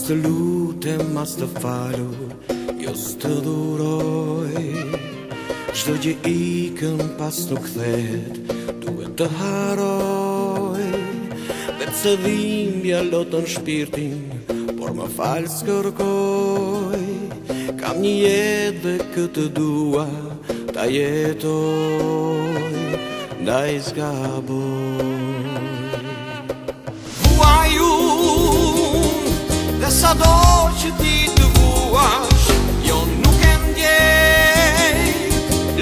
As të lutem, as të falur, jo s'të duroj. Çdo gjë ikën pas nuk kthehet, duhet të haroj. Vetë se dhimbja lotën shpirtin, por më fal s'kërkoj. Kam një jetë dhe këtë dua ta jetoj, ndaj zgaboj. Vuaj unë, dhe sa do që ti të vuash, jo nuk e ndjej.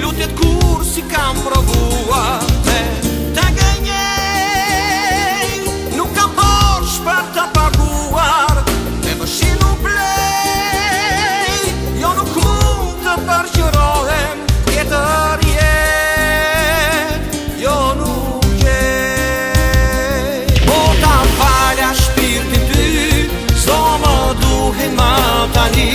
Lutjet kur si kam provuar me të gënjej. Nuk kam borsh për të paguar, me vëshin nuk blej. Jo nuk mund të përqërohem tjetër jetë, jo nuk gjej. Po ta falja shpirtin ty, s'do më duhen më tani.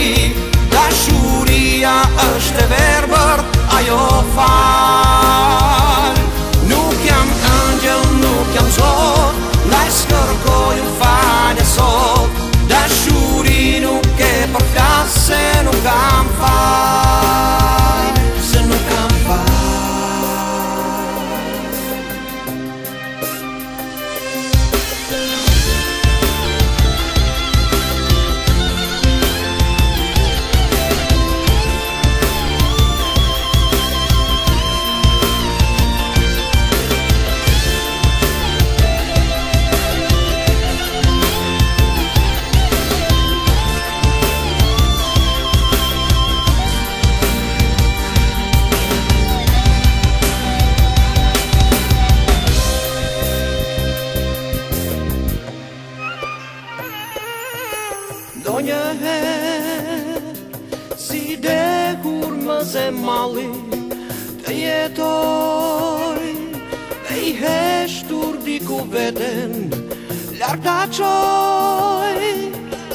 Dashuria është e verbër, ajo fal. Nuk jam angjël, nuk jam zot, ndaj s'kërkoj falje sot. Dashuri nuk e përflas se nuk kam fal, se nuk kam fal. Do një herë, si dehur më zemali, të jetoj, dhe i heshtur diku veten, larg ta qoj.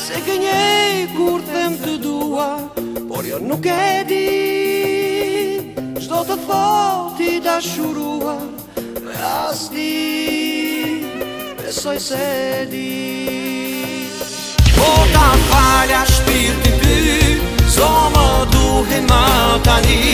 Se gënjej kur them të dua, por jo nuk e di. Çdo të thoti dashurua, dhe as ti, besoj se di. Po ta falja shpirtin ty, s'do më duhen më tani.